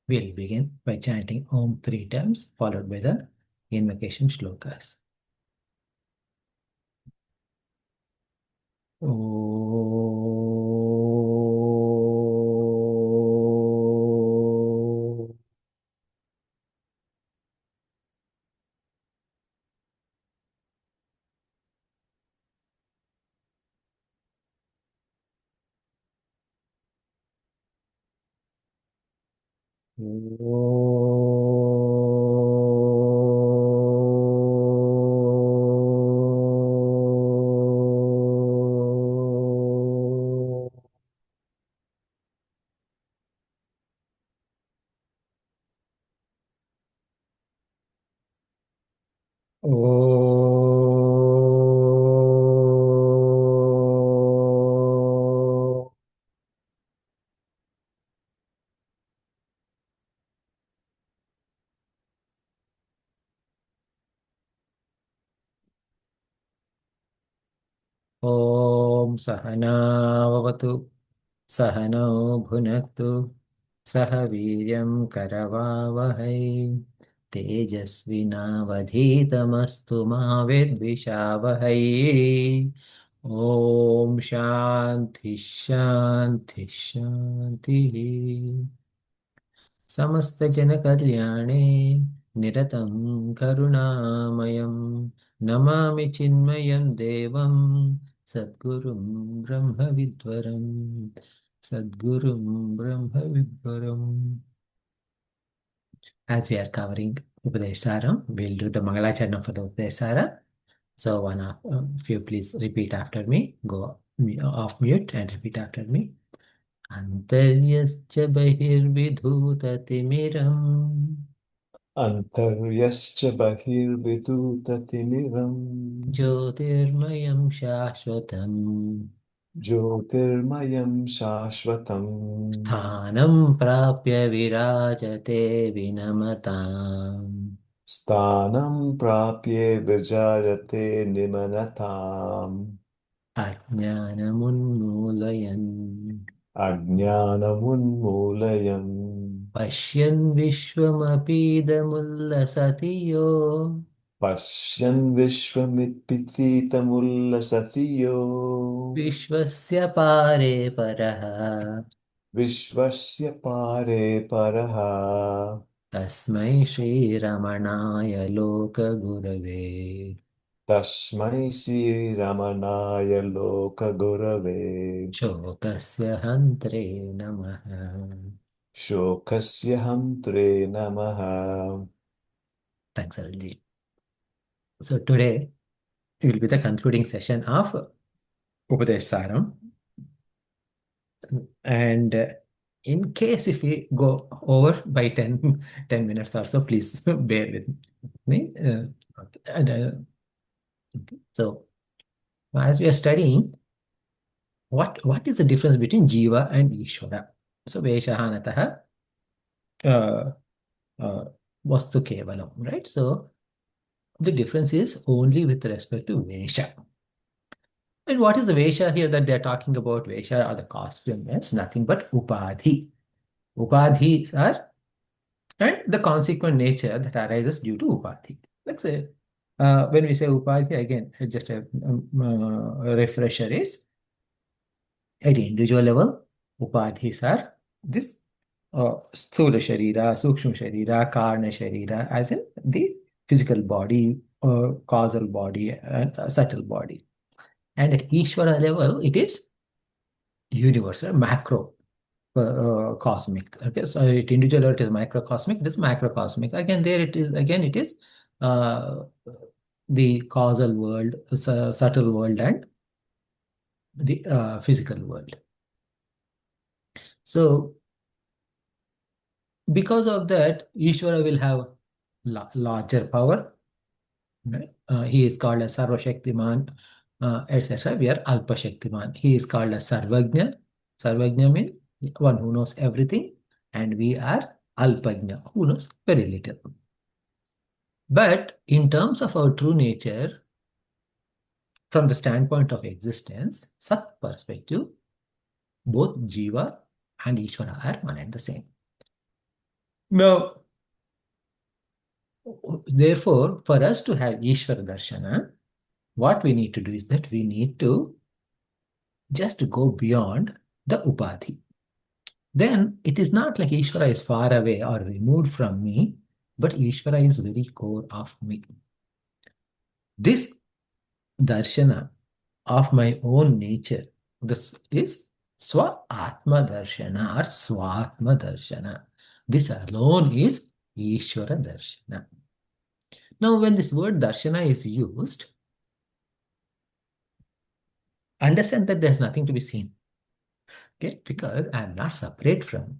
We'll begin by chanting Om three times, followed by the invocation shlokas. Om. ॐ सहनाववतु सहनौ भुनक्तु सह वीर्यं करवावहै तेजस्विनावधीतमस्तु मा विद्विषावहै ॐ शान्ति शान्ति शान्तिः समस्तजनकल्याणे निरतं करुणामयं नमामि चिन्मयं देवं सद्गुरुं ब्रह्मविद्वरं सद्गुरुं ब्रह्मविद्वरम्. As we are covering Upadesha, we'll do the Mangalacharna for the Upadesha. So if you please repeat after me, go off mute and repeat after me. Antaryascha bahirvidhutatimiram अन्तर्यश्च बहिर्विदूततिमिरम् ज्योतिर्मयं शाश्वतम् ज्योतिर्मयं शाश्वतम् स्थानं प्राप्य विराजते विनमताम् स्थानं प्राप्ये विराजते निमनताम् अज्ञानमुन्मूलयन् अज्ञानमुन्मूलयन् पश्यन् विश्वमपीदमुल्लसति यो पश्यन् विश्वमित्पितीतमुल्लसति यो विश्वस्य पारे परः विश्वस्य पारे परः तस्मै श्रीरमणाय लोकगुरवे तस्मै श्रीरमणाय लोकगुरवे शोकस्य हन्त्रे नमः. शोकस्य हन्त्रे नमः. Thanks, Arunji. So today will be the concluding session of Upadesharam. And in case if we go over by 10 minutes or so, please bear with me. Okay. So as we are studying, what is the difference between Jiva and Ishvara? So Veshahanatah uh, uh, Vastu Kevalam, right? So the difference is only with respect to Vesha. And what is the Vesha here that they're talking about? Vesha or the costume is nothing but Upadhi. Upadhis are and the consequent nature that arises due to Upadhi. Let's say when we say Upadhi, again, just a refresher is at the individual level, Upadhis are this Sthula Sharira, Sukshma Sharira, Karna Sharira, as in the physical body, causal body, and subtle body. And at Ishvara level, it is universal, macro, cosmic. Okay, so at individual level, it is microcosmic, this macrocosmic. Again, there it is uh, the causal world, subtle world, and the physical world. So, because of that, Ishvara will have larger power. Right? He is called as Sarva Shaktiman, etc. We are Alpa Shaktiman. He is called as Sarvagnya. Sarvagnya means one who knows everything, and we are Alpagnya, who knows very little. But in terms of our true nature, from the standpoint of existence, Sat perspective, both Jiva and Ishvara are one and the same. Now, therefore, for us to have Ishvara Darshana, what we need to do is that we need to just go beyond the Upadhi. Then it is not like Ishvara is far away or removed from me, but Ishvara is very core of me. This darshana of my own nature, this is Swa Atma Darshana or Swatma Darshana. This alone is Ishvara Darshana. Now, when this word darshana is used, understand that there's nothing to be seen. Okay? Because I'm not separate from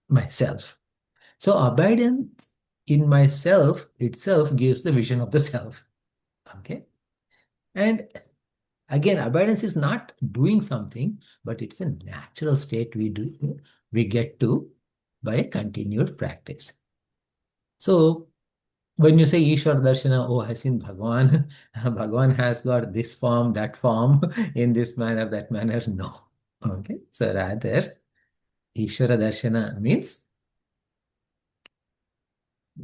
myself. So abidance in myself itself gives the vision of the self. Okay? And again, abidance is not doing something, but it's a natural state we get to by continued practice. So when you say Ishwar Darshana, oh, I seen Bhagwan, Bhagwan has got this form, that form, in this manner, that manner. No. Okay. So rather, Ishwara Darshana means,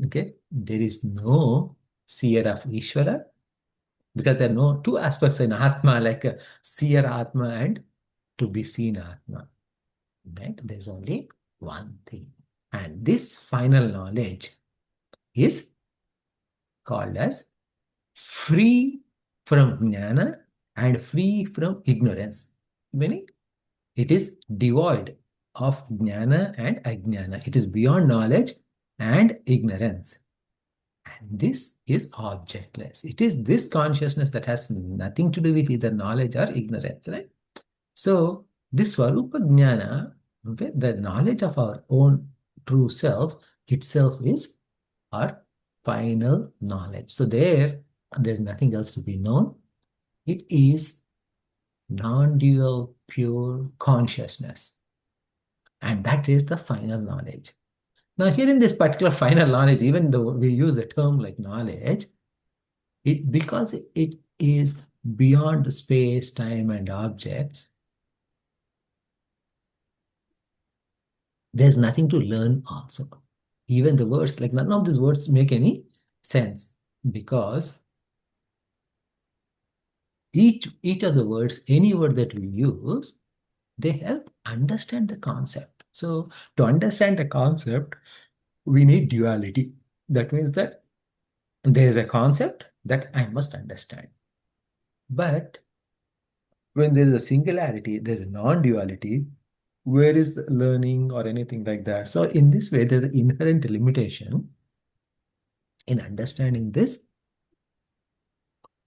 okay, there is no seer of Ishwara because there are no two aspects in Atma, like a seer Atma and to be seen Atma. Right? There's only one thing. And this final knowledge is called as free from jnana and free from ignorance. Meaning, it is devoid of jnana and ajnana. It is beyond knowledge and ignorance. And this is objectless. It is this consciousness that has nothing to do with either knowledge or ignorance, right? So, this Swarupa Jnana, okay, the knowledge of our own true self itself is our final knowledge. So, there's nothing else to be known. It is non-dual, pure consciousness. And that is the final knowledge. Now, here in this particular final knowledge, even though we use the term like knowledge, because it is beyond space, time, and objects, there's nothing to learn also. Even the words, like none of these words make any sense because each of the words, any word that we use, they help understand the concept. So to understand the concept, we need duality. That means that there is a concept that I must understand. But when there is a singularity, there's a non-duality, where is the learning or anything like that? So in this way, there's an inherent limitation in understanding this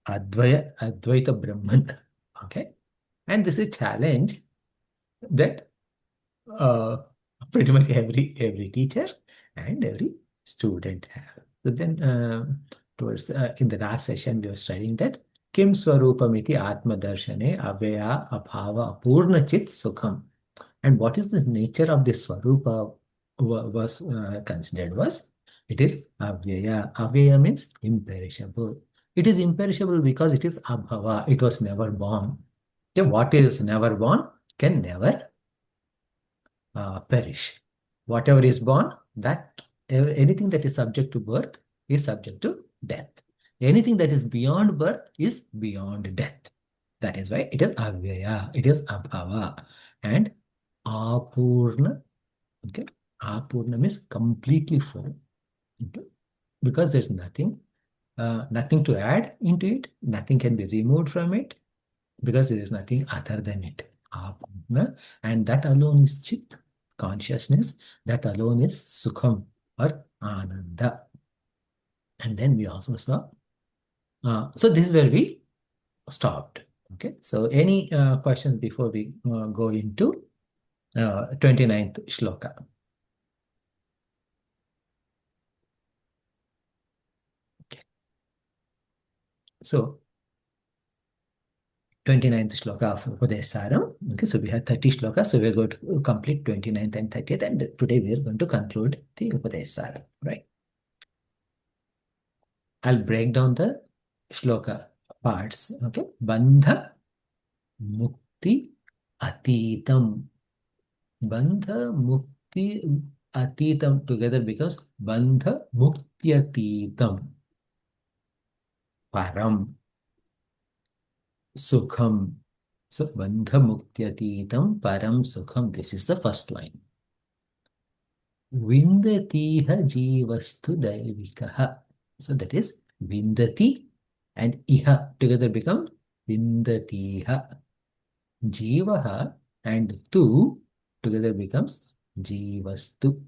Advaita Brahman. Okay. And this is challenge that uh, pretty much every teacher and every student have. So then towards in the last session, we were studying that Kim Swarupamiti Atma Darshane Avya Abhava Apurna Chit Sukham. And what is the nature of this Swarupa was considered was it is Avyaya. Avyaya means imperishable. It is imperishable because it is Abhava. It was never born. Okay, what is never born can never perish. Whatever is born, that anything that is subject to birth is subject to death. Anything that is beyond birth is beyond death. That is why it is avyaya, it is abhava. And apurna, okay? Apurna means completely full. Okay? Because there's nothing to add into it, nothing can be removed from it, because there is nothing other than it. Apurna, and that alone is chit, consciousness, that alone is sukham or ananda. And then we also saw, so this is where we stopped. Okay, so any questions before we go into 29th shloka? Okay. So 29th shloka of Upadesha. Okay, so we had 30 shlokas, so we're going to complete 29th and 30th, and today we're going to conclude the Upadesha, right? I'll break down the shloka parts. Okay, Bandha Mukti Atitam. Bandha Mukti atitam together becomes bandha muktyatītam. Param sukham. So bandha muktyatītam param sukham. This is the first line. Vindatiha jivastu daivikaha. So that is vindati and iha together become vindatiha. Jivaha and tu together becomes jivastu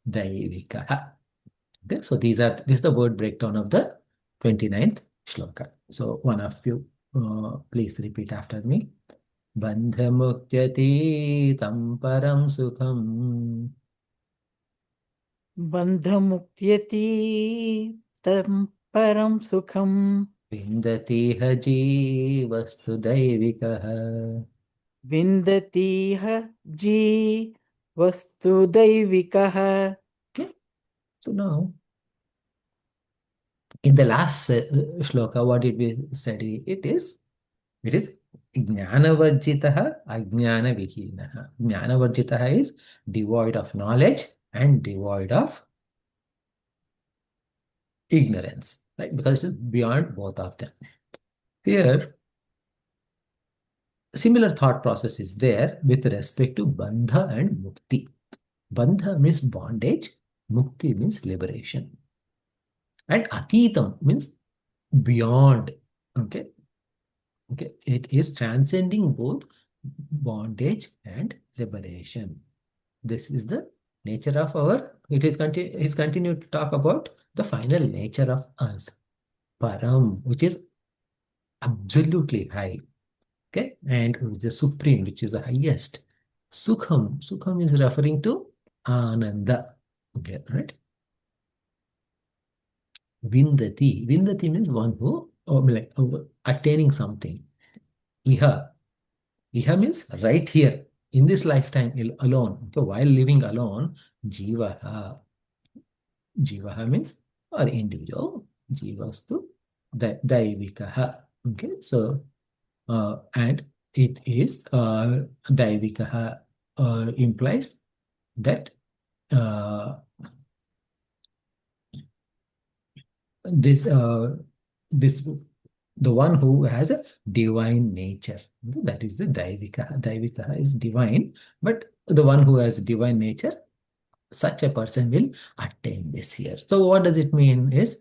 daivikaha. Okay, so this is the word breakdown of the 29th shloka. So one of you please repeat after me. Bandhamukyati tam param sukham. बन्धमुक्त्यति तं परं सुखं विन्दतिह जीवस्तु दैविकः. विन्दतीह जीवस्तुदैविकः. Okay, so now in the last shloka, what did we study? It is Jnanavarjitaha Ajnanavihinah. Jnanavarjitaha is devoid of knowledge and devoid of ignorance, right? Because it is beyond both of them. Here, similar thought process is there with respect to bandha and mukti. Bandha means bondage, mukti means liberation. And atitam means beyond. Okay. Okay. It is transcending both bondage and liberation. This is the nature of our, it is continued to talk about the final nature of us. Param, which is absolutely high. Okay. And the supreme, which is the highest. Sukham is referring to Ananda. Okay, right? Vindati means one who attaining something. Iha means right here in this lifetime alone. Okay, while living alone, jivaha means or individual. Jivastu daivikaha. Okay, so and it is daivikaha implies that this the one who has a divine nature. That is the daivika. Daivika is divine, but the one who has divine nature, such a person will attain this here. So what does it mean is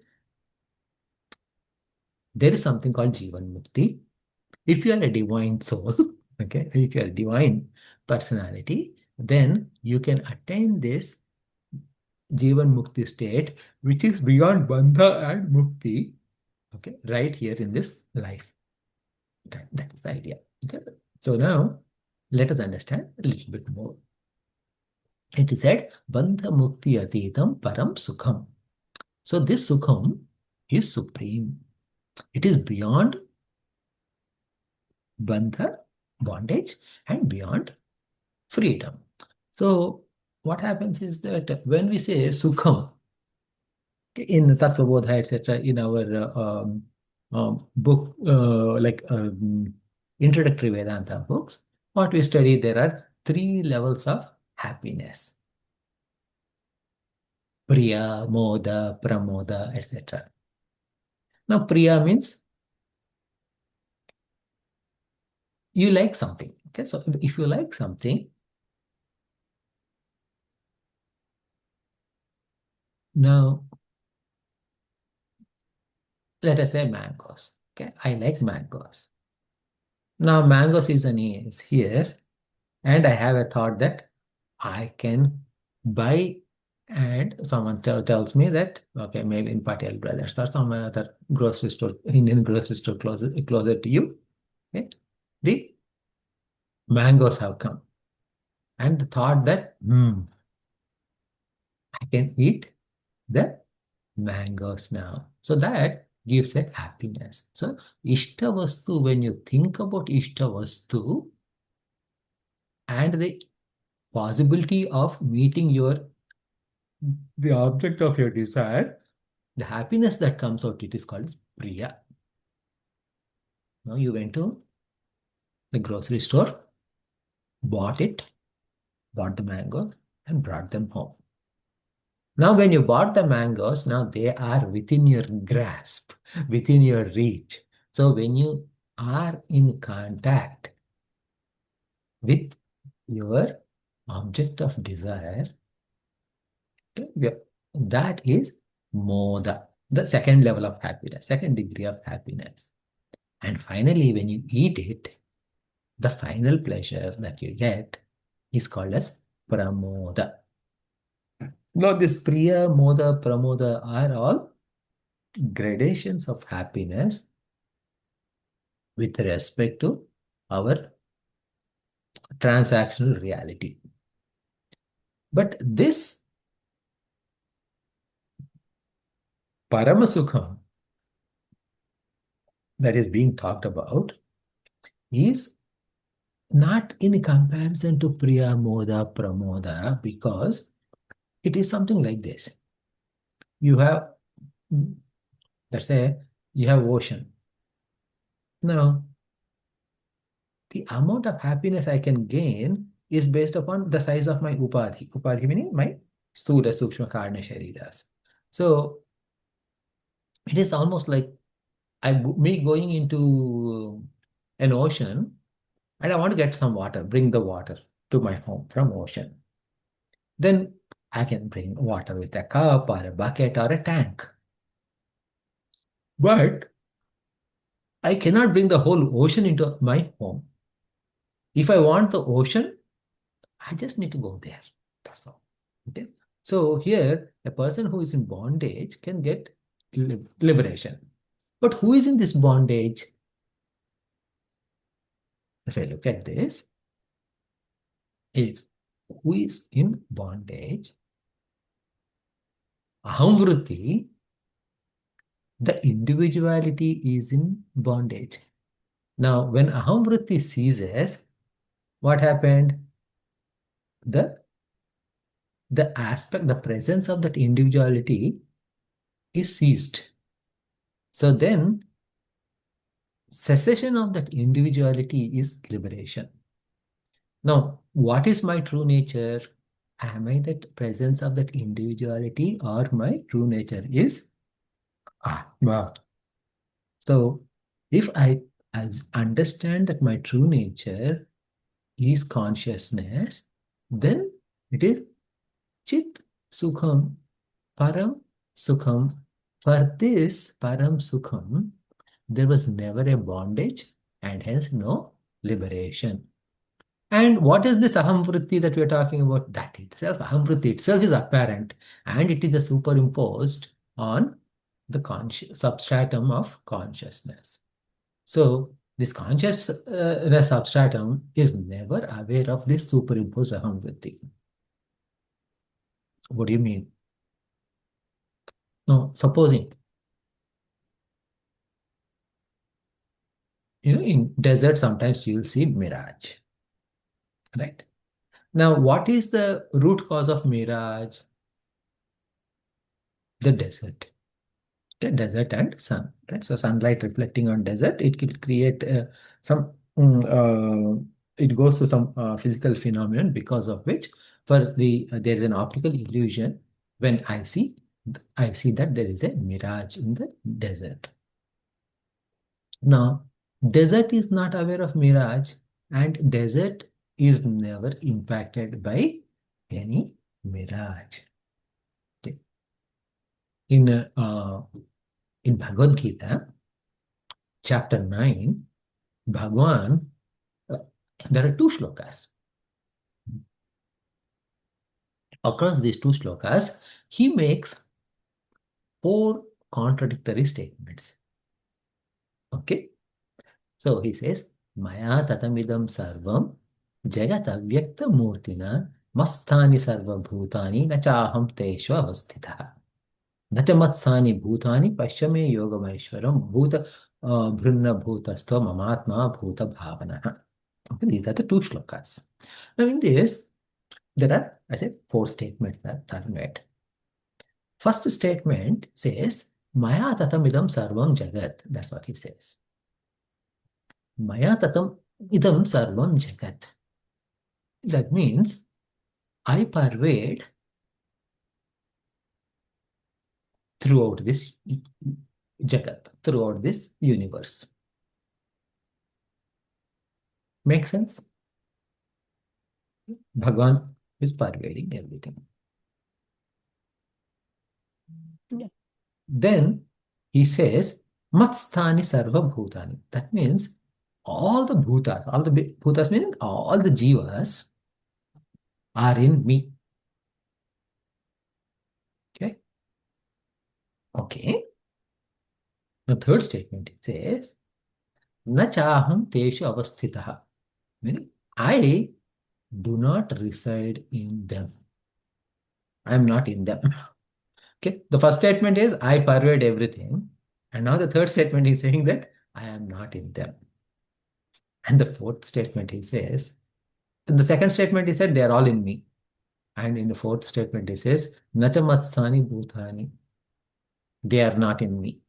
there is something called Jivan Mukti. If you are a divine soul, okay, if you are a divine personality, then you can attain this Jivan Mukti state, which is beyond Bandha and Mukti, okay, right here in this life. Okay, that is the idea. Okay. So now let us understand a little bit more. It is said, Bandha Mukti Atitam Param Sukham. So this Sukham is supreme. It is beyond Bandha, bondage, and beyond freedom. So what happens is that when we say Sukham, in Tattva Bodha, etc., in our book, introductory Vedanta books, what we study, there are 3 levels of happiness. Priya, Moda, Pramoda, etc. Now, Priya means you like something. Okay, so if you like something, now let us say mangoes. Okay, I like mangoes. Now, mango season is here, and I have a thought that I can buy, and someone tells me that, okay, maybe in Patel Brothers or some other grocery store, Indian grocery store closer to you, okay, the mangoes have come. And the thought that, I can eat the mangoes now. So that gives a happiness. So Ishtavastu, when you think about Ishtavastu and the possibility of meeting the object of your desire, the happiness that comes out, it is called Priya. Now you went to the grocery store, bought the mango, and brought them home. Now, when you bought the mangoes, now they are within your grasp, within your reach. So, when you are in contact with your object of desire, that is moda, the second level of happiness, second degree of happiness. And finally, when you eat it, the final pleasure that you get is called as pramoda. Now, this priya, moda, pramoda are all gradations of happiness with respect to our transactional reality. But this paramasukham that is being talked about is not in comparison to priya, moda, pramoda, because it is something like this. You have, let's say, you have ocean. Now, the amount of happiness I can gain is based upon the size of my upadhi. Upadhi meaning my stula, sukshma, karna, shariras. So, it is almost like me going into an ocean and I want to get some water, bring the water to my home from ocean. Then I can bring water with a cup or a bucket or a tank. But I cannot bring the whole ocean into my home. If I want the ocean, I just need to go there. That's all. Okay. So here, a person who is in bondage can get liberation. But who is in this bondage? If I look at this, if who is in bondage, ahamvruti, the individuality is in bondage. Now, when ahamvruti ceases, what happened? The aspect, the presence of that individuality is ceased. So then, cessation of that individuality is liberation. Now, what is my true nature? Am I that presence of that individuality, or my true nature is Atma? So, if I understand that my true nature is consciousness, then it is Chit Sukham, Param Sukham. For this Param Sukham, there was never a bondage and hence no liberation. And what is this ahamvritti that we are talking about? That itself, ahamvritti itself is apparent and it is a superimposed on the substratum of consciousness. So this consciousness substratum is never aware of this superimposed ahamvritti. What do you mean? No, supposing, in desert sometimes you will see mirage, right? Now, what is the root cause of mirage? The desert. The desert and sun, right? So sunlight reflecting on desert, it will create some, it goes to some physical phenomenon because of which there is an optical illusion when I see that there is a mirage in the desert. Now, desert is not aware of mirage and desert is never impacted by any mirage. Okay. In Bhagavad Gita, chapter 9, Bhagwan, there are two shlokas. Across these two shlokas, he makes 4 contradictory statements. Okay? So he says, Maya tatamidam sarvam jagat avyakta murtina masthani sarva bhutani nachaham teshva avasthitah. Nacha matsani bhutani pashyame yogameshwaram bhuta bhrunna bhutastva mamatma bhuta bhavana. Okay, these are the 2 shlokas. Now in this, there are, I said, 4 statements that are made. First statement says, Maya tatam idam sarvam jagat. That's what he says. Maya tatam idam sarvam jagat. That means I pervade throughout this Jagat, throughout this universe. Make sense? Bhagavan is pervading everything. Yeah. Then he says, Matsthani sarva bhutani. That means all the bhutas, all the bhutas meaning all the jivas are in me. Okay. Okay. The third statement it says, Na chaham teshu avasthitaha. Meaning I do not reside in them. I am not in them. Okay. The first statement is I pervade everything. And now the third statement is saying that I am not in them. And the fourth statement he says, in the second statement he said they are all in me. And in the fourth statement he says, Nachamatstani bhutani. They are not in me.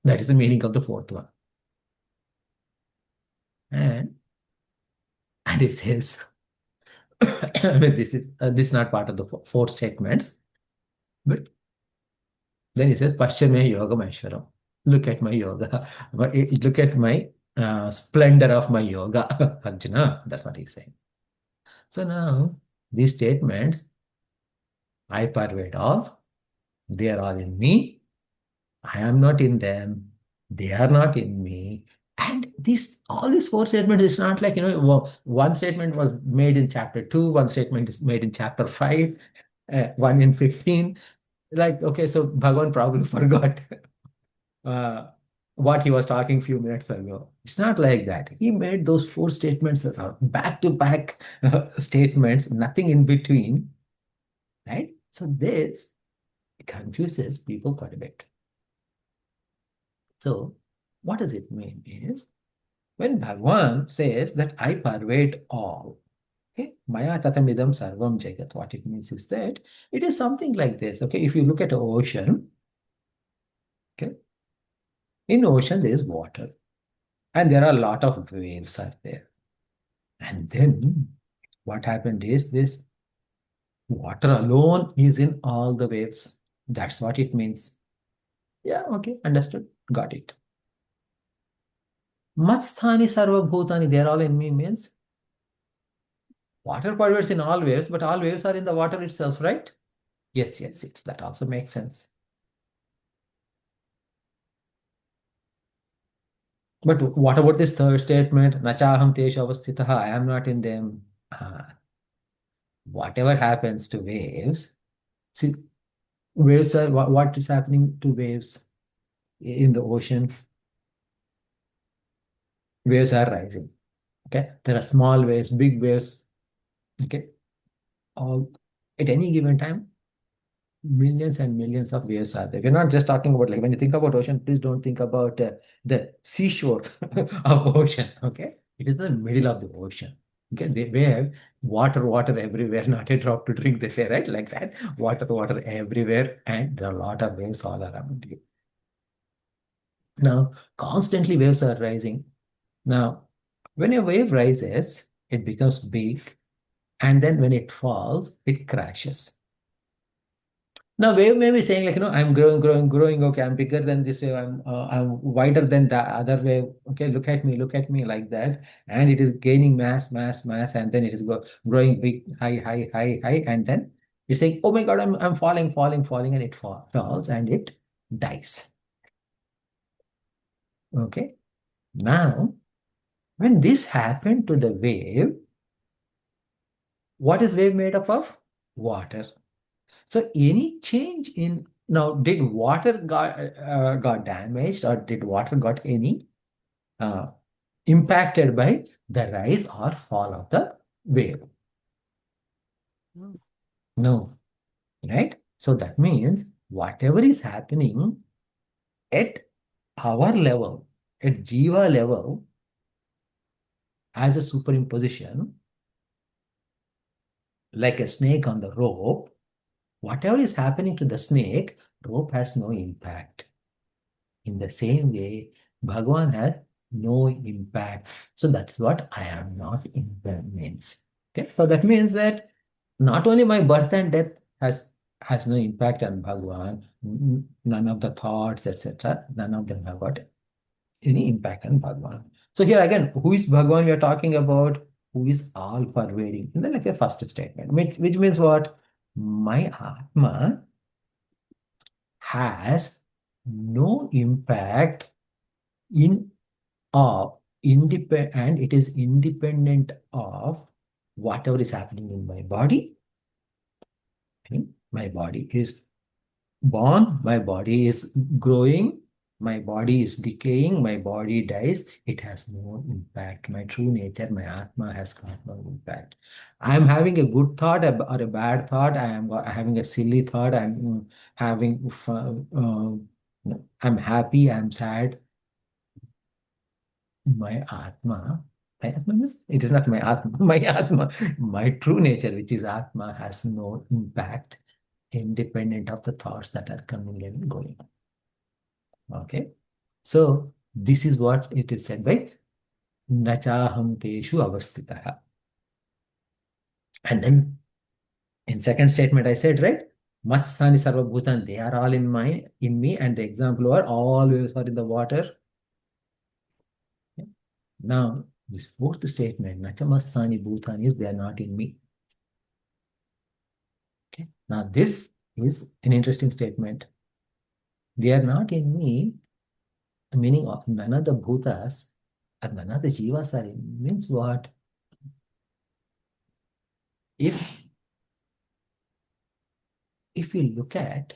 That is the meaning of the fourth one. And it says, I mean, this is not part of the four statements, but then he says, Paschame Yoga Maheshwaram. Look at my yoga. Look at my splendor of my yoga. Arjuna, that's what he's saying. So now, these statements, I pervade all, they are all in me, I am not in them, they are not in me. And all these four statements is not like, one statement was made in chapter 2, one statement is made in chapter 5, one in 15. Like, okay, so Bhagavan probably forgot what he was talking few minutes ago. It's not like that. He made those four statements back-to-back statements, nothing in between, right? So this confuses people quite a bit. So what does it mean is, when Bhagavan says that I pervade all, okay, Maya tatamidam sarvam jagat, what it means is that it is something like this. Okay, if you look at the ocean, okay, in ocean there is water, and there are a lot of waves are there. And then what happened is this water alone is in all the waves. That's what it means. Yeah, okay, understood. Got it. Matsthani sarva bhutani, they're all in me means water pervades in all waves, but all waves are in the water itself, right? Yes, yes, yes. That also makes sense. But what about this third statement? Nachaham teshu avasthitaha, I am not in them. Whatever happens to waves, see, waves are what is happening to waves in the ocean? Waves are rising. Okay, there are small waves, big waves. Okay, all at any given time, millions and millions of waves are there. We're not just talking about, like, when you think about ocean, please don't think about the seashore of ocean. Okay, it is the middle of the ocean. Okay, they have water everywhere, not a drop to drink, they say, right? Like that, water everywhere, and there are a lot of waves all around you. Now, constantly waves are rising. Now, when a wave rises, it becomes big, and then when it falls, it crashes. Now, wave may be saying, like, I'm growing. Okay, I'm bigger than this wave. I'm wider than the other wave. Okay, look at me like that. And it is gaining mass, and then it is growing big, high, and then it's saying, oh my God, I'm falling, and it falls and it dies. Okay. Now, when this happened to the wave, what is wave made up of? Water. So any change in, now, did water got damaged, or did water got any impacted by the rise or fall of the wave? No, right? So that means whatever is happening at our level, at Jiva level, as a superimposition, like a snake on the rope, whatever is happening to the snake, rope has no impact. In the same way, Bhagavan has no impact. So that's what I am not in them means. Okay, so that means that not only my birth and death has no impact on Bhagwan, none of the thoughts, etc., none of them have got any impact on Bhagwan. So here again, who is Bhagwan we are talking about? Who is all pervading? And then like a first statement, which means what? My Atma has no impact in independent, and it is independent of whatever is happening in my body. Okay? My body is born, my body is growing, my body is decaying, my body dies. It has no impact. My true nature, my Atma has got no impact. I am having a good thought or a bad thought. I am having a silly thought. I'm having fun, I'm happy, I'm sad. My Atma means it is not my Atma, my Atma, my true nature, which is Atma, has no impact independent of the thoughts that are coming and going. Okay. So this is what it is said by Nachaham Teshu Avastitaha. And then in second statement, I said, right? Matsthani Sarva Bhutan, they are all in me, and the example are all waves are in the water. Now, this fourth statement, Nachamasthani Bhutani, is they are not in me. Okay. Now, this is an interesting statement. They are not in me, meaning of none of the bhutas and none of the jivas are in. Means what? If if you look at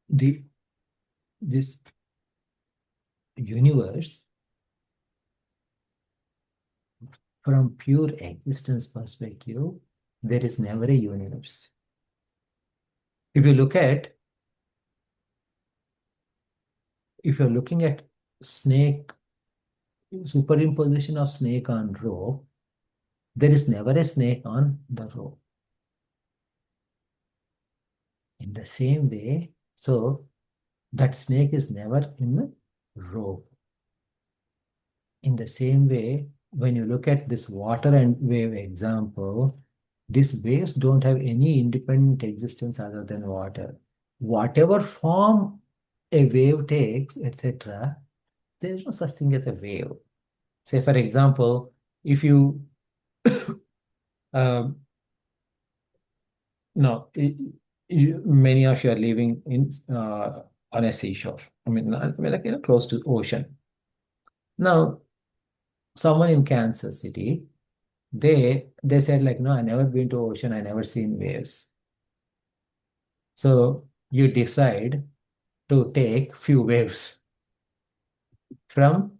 the this universe from pure existence perspective, there is never a universe. If you look at, if you're looking at snake, superimposition of snake on rope, there is never a snake on the rope. In the same way, so that snake is never in the rope. In the same way, when you look at this water and wave example, these waves don't have any independent existence other than water. Whatever form a wave takes, etc., there is no such thing as a wave. Say, for example, if you um, no, many of you are living in on a seashore. Like close to ocean. Now, someone in Kansas City, they said like, no, I never been to ocean, I never seen waves. So you decide to take few waves from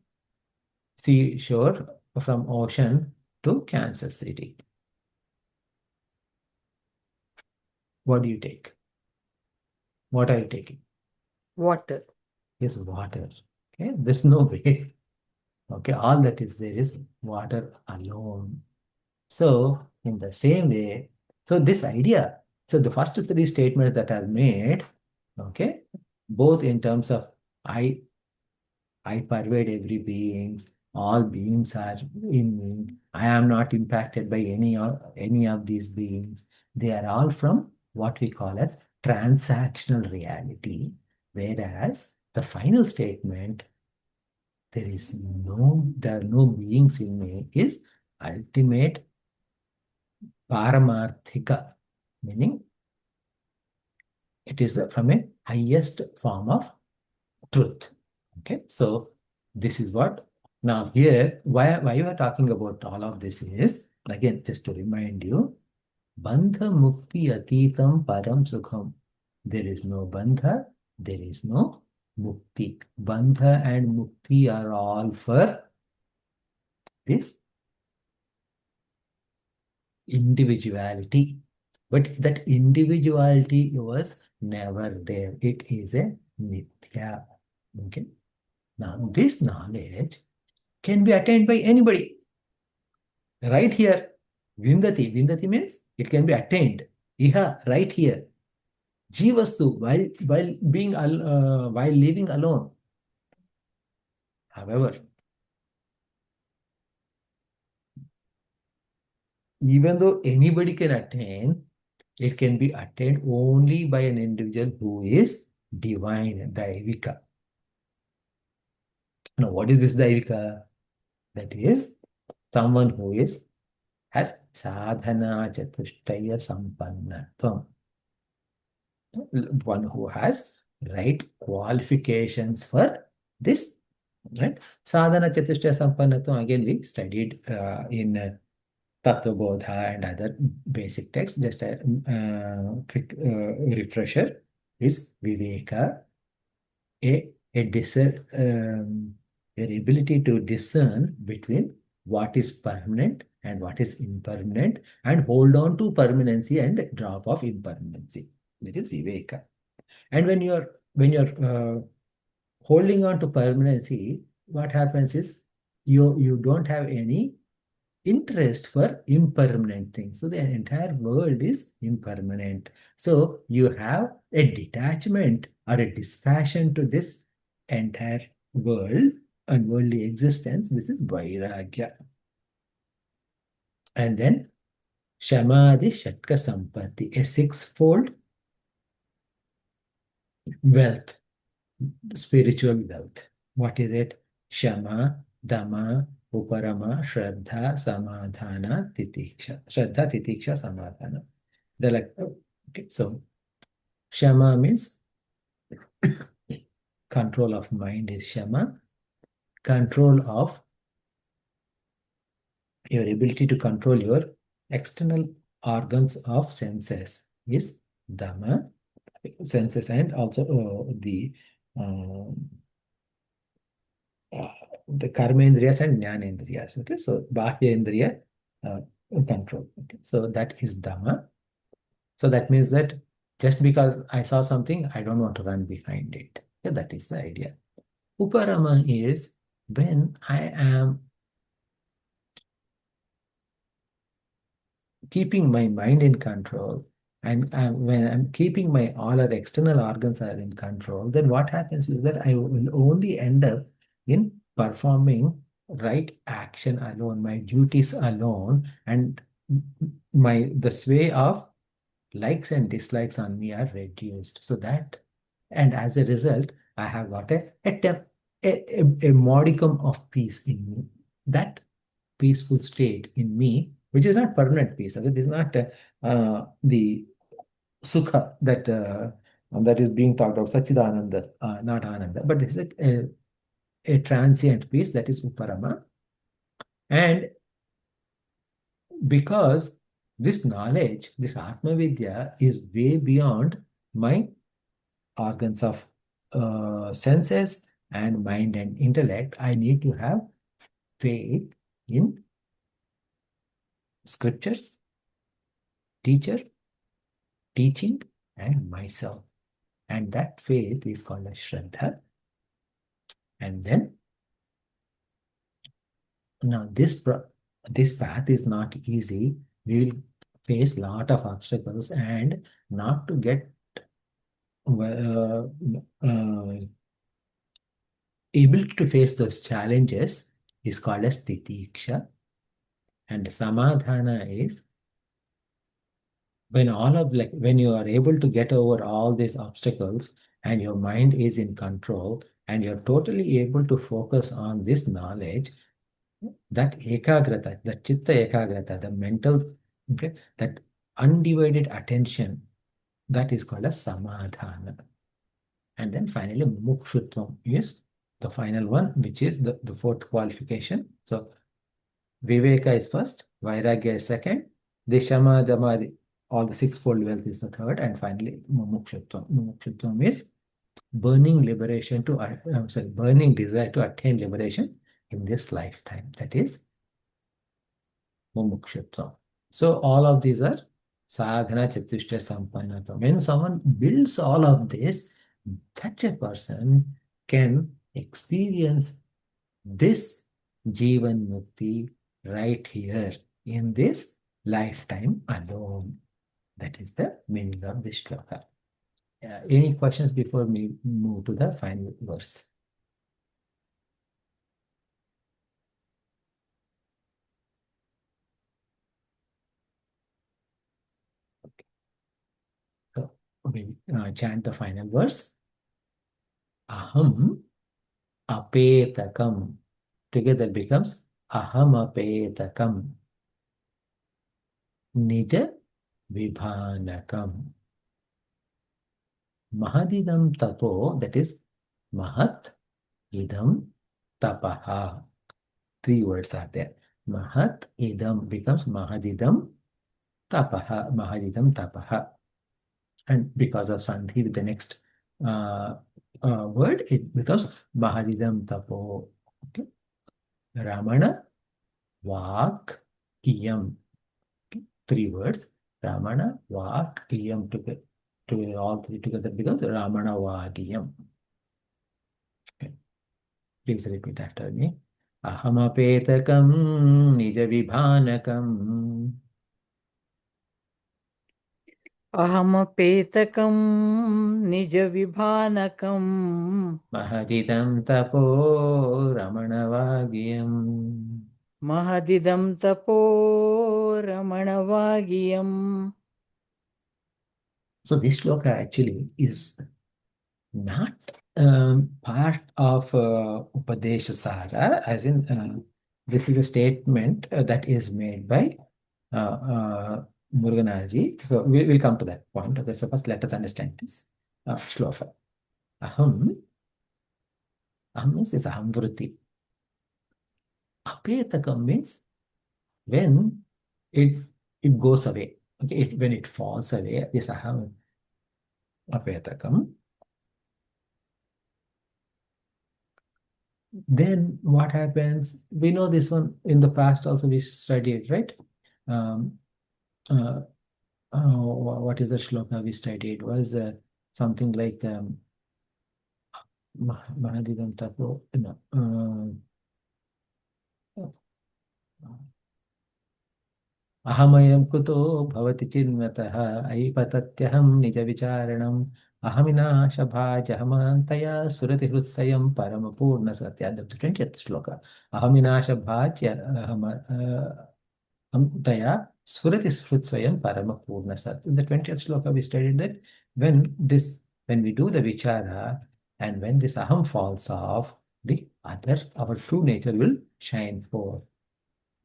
seashore, from ocean to Kansas City. What do you take? What are you taking? Water. Yes, water. Okay, there's no way. Okay, all that is there is water alone. So in the same way, so this idea, so the first three statements that are made, okay, both in terms of I I pervade every beings, all beings are in me. I am not impacted by any of these beings. They are all from what we call as transactional reality. Whereas the final statement, there are no beings in me, is ultimate paramarthika, meaning it is from a highest form of truth. Okay, so this is what. Now here, why you are talking about all of this is, again, just to remind you, bandha mukti atitam param sukham. There is no bandha, there is no mukti. Bandha and mukti are all for this individuality. But that individuality was never there. It is a mithya. Okay. Now, this knowledge can be attained by anybody. Right here, Vindati. Vindati means it can be attained. Iha, right here. Jivastu, while living alone. However, even though anybody can attain, it can be attained only by an individual who is divine, Daivika. Now, what is this Daivika? That is someone who has sadhana chatushtaya sampannatvam. One who has right qualifications for this, right? Sadhana chatushtaya sampannatvam, again, we studied in Tattva Bodha and other basic texts. Just a quick refresher is Viveka, your ability to discern between what is permanent and what is impermanent, and hold on to permanency and drop off impermanency. That is Viveka. And when you're holding on to permanency, what happens is you don't have any interest for impermanent things. So the entire world is impermanent. So you have a detachment or a dispassion to this entire world and worldly existence. This is Vairagya. And then Shamadhi Shatka Sampatti, a sixfold wealth, spiritual wealth. What is it? Shama, Dhamma, Uparama, Shraddha, Samadhana, Titiksha. Shraddha, Titiksha, Samadhana. They're like, oh, okay, so Shama means control of mind is Shama. Control of your ability to control your external organs of senses is Dhamma. Senses and also uh, the karmendriyas and jnanendriyas. Okay, so bahyendriya control. Okay, so that is Dhamma. So that means that just because I saw something, I don't want to run behind it. Yeah, that is the idea. Uparama is when I am keeping my mind in control, and when I'm keeping my all our external organs are in control, then what happens is that I will only end up in performing right action alone, my duties alone, and the sway of likes and dislikes on me are reduced. So that, and as a result, I have got a modicum of peace in me. That peaceful state in me, which is not permanent peace. Okay? This is not the sukha that is being talked of, Sachidananda, not Ananda, but this is a transient peace, that is Uparama. And because this knowledge, this Atma Vidya is way beyond my organs of senses and mind and intellect, I need to have faith in scriptures, teacher, teaching, and myself. And that faith is called as Shraddha. And then, now this path is not easy. We will face a lot of obstacles, and not to get uh, uh, able to face those challenges is called as Titiksha. And Samadhana is when you are able to get over all these obstacles and your mind is in control and you're totally able to focus on this knowledge, that ekagrata, the chitta ekagrata, the mental, okay, that undivided attention, that is called as samadhana. And then finally, mukshutvam is the final one, which is the fourth qualification. So Viveka is first, Vairagya is second, Deshama, Dhamma, all the sixfold wealth is the third, and finally Mumukshutvam. Mumukshutvam is burning liberation to, burning desire to attain liberation in this lifetime. That is Mumukshutvam. So all of these are sadhana chatushtaya sampannatvam. When someone builds all of this, such a person can experience this Jivan Mukti right here in this lifetime alone. That is the meaning of this shloka. Any questions before we move to the final verse? we chant the final verse. Aham apetakam. Together becomes aham apetakam. Nija vibhanakam. Mahadidam tapo, that is mahat idam tapaha. Three words are there. Mahat idam becomes mahadidam tapaha. Mahadidam tapaha. And because of sandhi with the next word, it becomes mahadidam tapo. Okay. Ramana vak iyam. Okay. Three words. Ramana vak iyam together. All three together becomes Ramana Vagiyam. Okay. Please repeat after me. Ahamapetakam nijavibhanakam अहमपेतकं निजविभानकं mahadidam tapo ramanavagiyam. महदिदं तपो रमणवागियम्. So this shloka actually is not part of Upadesha Sara, as in this is a statement that is made by Muruganaji. So we'll come to that point. Okay, so first let us understand this shloka. Aham, aham means this aham vritti. Apetakam means when it goes away. Okay, when it falls away, this aham apetakam. Then what happens? We know this one in the past also we studied, right? Um, uh, what is the shloka we studied? Was something like Mahadidam Tapo. No, अहमयं कुतो भवति चिन्मतः ऐपतत्यहं निजविचारणम् अहमिनाशभाजहमन्तया स्फुरतिहृत्सयं परमपूर्णसत्या. The 20th श्लोक. अहमिनाशभाज्य तया स्फुरतिहृत्सयं परमपूर्णसत्. In the 20th shloka we studied that when we do the vichara and when this aham falls off, our true nature will shine forth.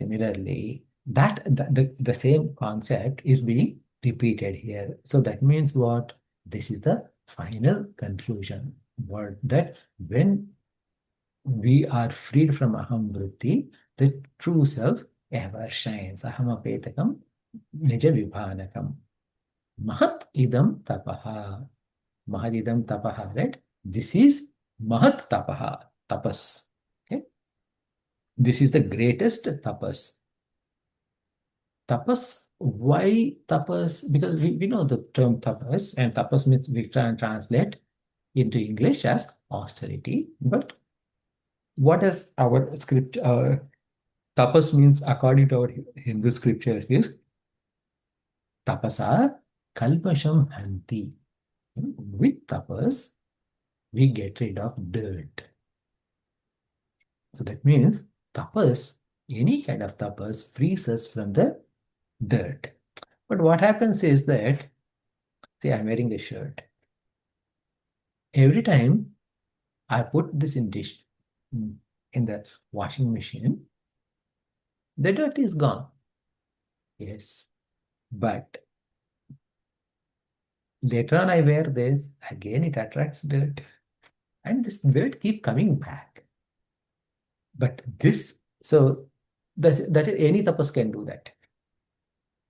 Similarly, the same concept is being repeated here. So that means what? This is the final conclusion. Word that when we are freed from aham vritti, the true self ever shines. Aham apetakam nija vibhanakam. Mahat idam tapaha. Mahat idam tapaha, right? This is mahat tapaha, tapas. Okay? This is the greatest tapas. Tapas, why tapas? Because we know the term tapas, and tapas means we can translate into English as austerity. But what is our script? Tapas means, according to our Hindu scriptures, is tapasa kalpasham hanti. With tapas, we get rid of dirt. So that means tapas, any kind of tapas, frees us from the dirt. But what happens is that, say, I'm wearing a shirt. Every time I put this in the washing machine, the dirt is gone. Yes. But later on I wear this, again it attracts dirt. And this dirt keep coming back. But this, so that any tapas can do that.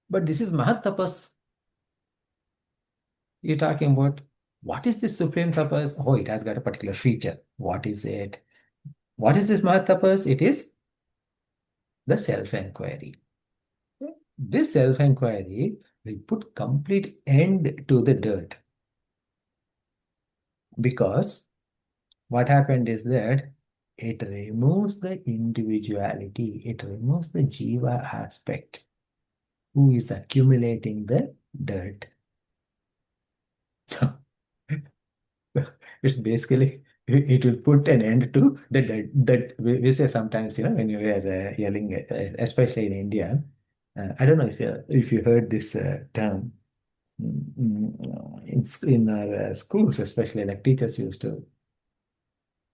But this is Mahat tapas. You're talking about what is this supreme tapas? Oh, it has got a particular feature. What is it? What is this Mahat tapas? It is the self-inquiry. This self-inquiry will put complete end to the dirt. Because what happened is that it removes the individuality, it removes the jiva aspect who is accumulating the dirt. So it's basically, it will put an end to the dirt that we say sometimes, when you are yelling, especially in India. I don't know if you heard this term. in our schools, especially like teachers used to,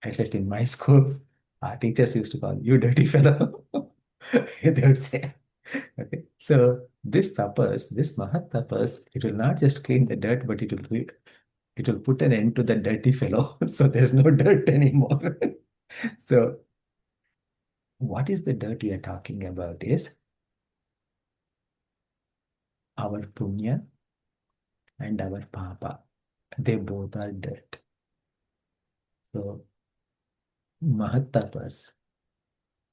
at least in my school, our teachers used to call you dirty fellow. They would say, okay. So this tapas, this mahat tapas, it will not just clean the dirt, but it will put an end to the dirty fellow. So there's no dirt anymore. So what is the dirt we are talking about is our punya and our papa. They both are dirt. So mahat tapas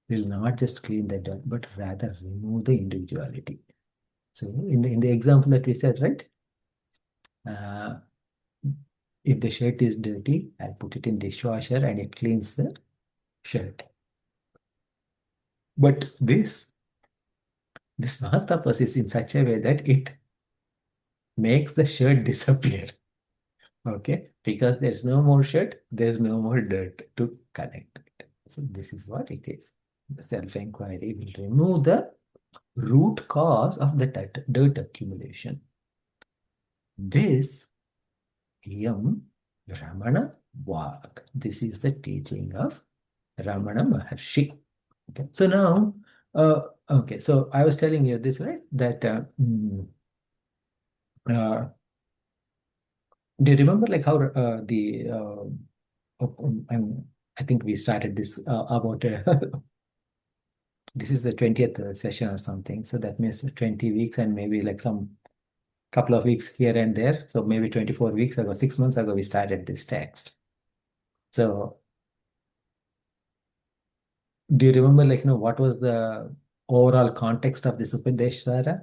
will not just clean the dirt, but rather remove the individuality. So in the example that we said, right? Uh, if the shirt is dirty, I'll put it in dishwasher and it cleans the shirt. But this Mahatapas is in such a way that it makes the shirt disappear. Okay? Because there's no more shirt, there's no more dirt to connect it. So this is what it is. The self-inquiry will remove the root cause of the dirt accumulation. This Yam Ramana Vak. This is the teaching of Ramana Maharshi. Okay. So now, okay, so I was telling you this, right? That uh, do you remember like how I think we started this about this is the 20th session or something. So that means 20 weeks and maybe like some couple of weeks here and there. So maybe 24 weeks ago, 6 months ago, we started this text. So do you remember like what was the overall context of this Upadesha, Sara?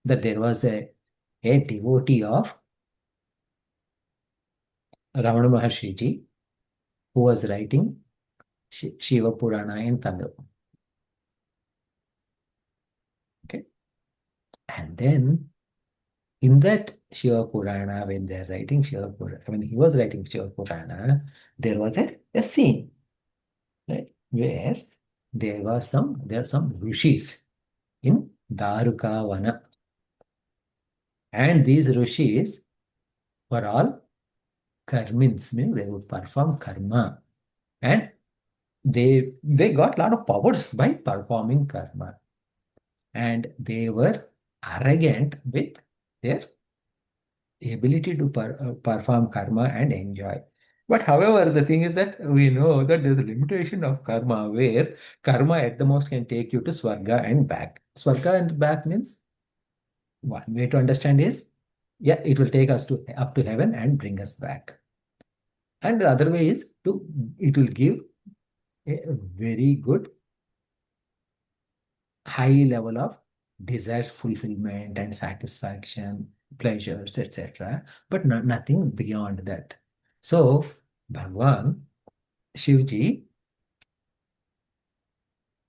That there was a devotee of Ramana Maharshi Ji who was writing Shiva Purana in Tamil. Okay. And then in that Shiva Purana, when they're writing Shiva Purana, when he was writing Shiva Purana, there was a scene, right, where there are some rishis in Darukavana. And these rishis were all karmins, means they would perform karma. And they got a lot of powers by performing karma. And they were arrogant with their ability to perform karma and enjoy. But however, the thing is that we know that there's a limitation of karma where karma at the most can take you to Swarga and back. Swarga and back means one way to understand is, yeah, it will take us to up to heaven and bring us back. And the other way is it will give a very good high level of desires fulfillment and satisfaction, pleasures, etc. But nothing beyond that. So Bhagwan Shivji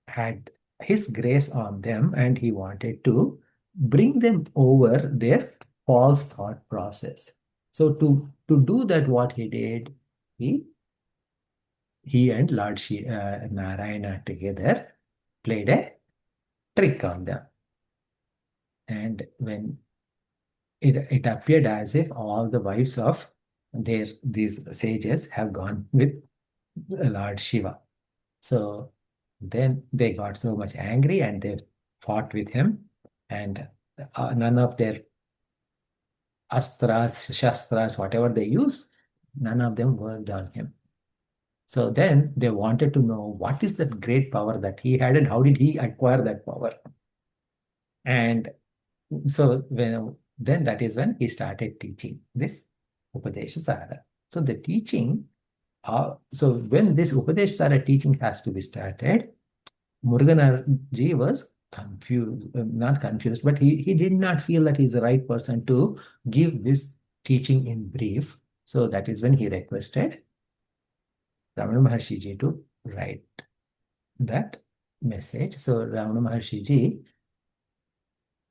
had his grace on them and he wanted to bring them over their false thought process. So to do that, what he did, he he and Lord Narayana together played a trick on them. And when it appeared as if all the wives of these sages have gone with Lord Shiva. So then they got so much angry and they fought with him, and none of their astras, shastras, whatever they used, none of them worked on him. So then they wanted to know what is that great power that he had and how did he acquire that power. And so then that is when he started teaching this Upadesha Sara. So the teaching, so when this Upadesha Sara teaching has to be started, Muruganji was confused, not confused, but he did not feel that he's the right person to give this teaching in brief. So that is when he requested Ramana Maharshi Ji to write that message. So Ramana Maharshi Ji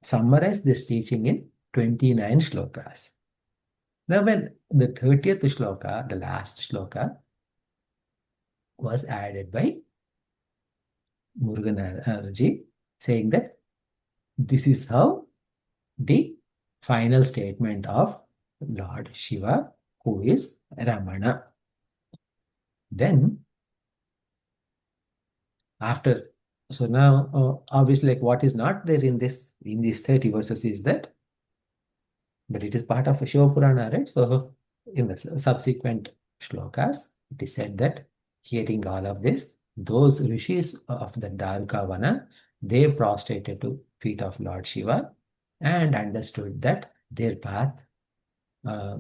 summarized this teaching in 29 shlokas. Now, when the 30th shloka, the last shloka, was added by Muruganji, saying that this is how the final statement of Lord Shiva, who is Ramana. Then after, so now obviously, like, what is not there in these 30 verses is that, but it is part of a Shiva Purana, right? So in the subsequent shlokas, it is said that hearing all of this, those rishis of the Dwarkavana, they prostrated to feet of Lord Shiva and understood that their path uh,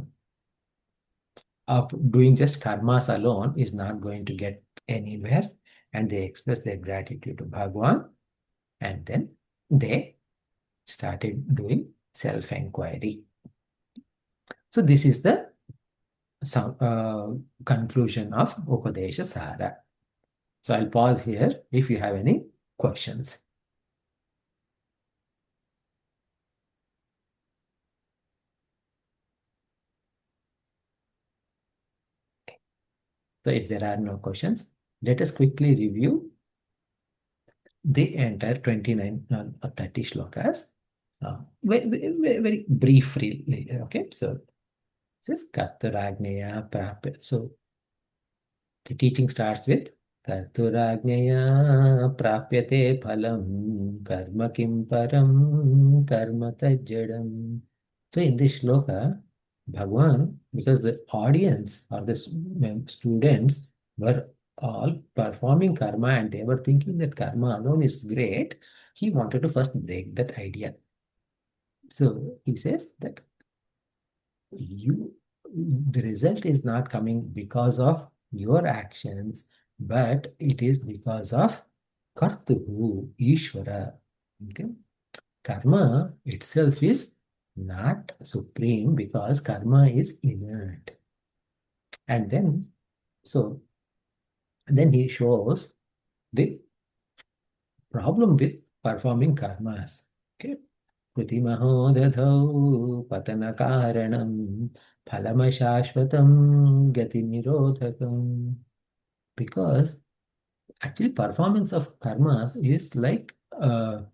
of doing just karmas alone is not going to get anywhere, and they express their gratitude to Bhagwan, and then they started doing self-inquiry. So this is the conclusion of Upadesha Sara. So I'll pause here if you have any questions. So if there are no questions, let us quickly review the entire 29 or 30 shlokas. Very briefly. Okay, so this is Kartaragneya Prapya. So the teaching starts with Karturagneya prapyate phalam karma kim param karma tajjadam. So in this shloka, Bhagwan, because the audience or the students were all performing karma and they were thinking that karma alone is great, he wanted to first break that idea. So he says that the result is not coming because of your actions, but it is because of Kartuhu, Ishvara. Okay? Karma itself is not supreme because karma is inert. And then he shows the problem with performing karmas. Okay? Kritimaho dadhau patana karanam phalamashashvatam gati nirodhakam. Because actually performance of karmas is like a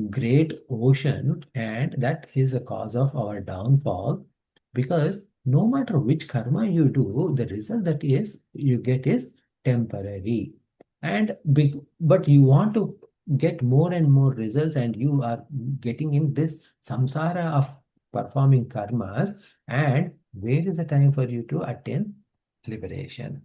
great ocean, and that is a cause of our downfall, because no matter which karma you do, the result that is you get is temporary. And but you want to get more and more results, and you are getting in this samsara of performing karmas, and where is the time for you to attain liberation?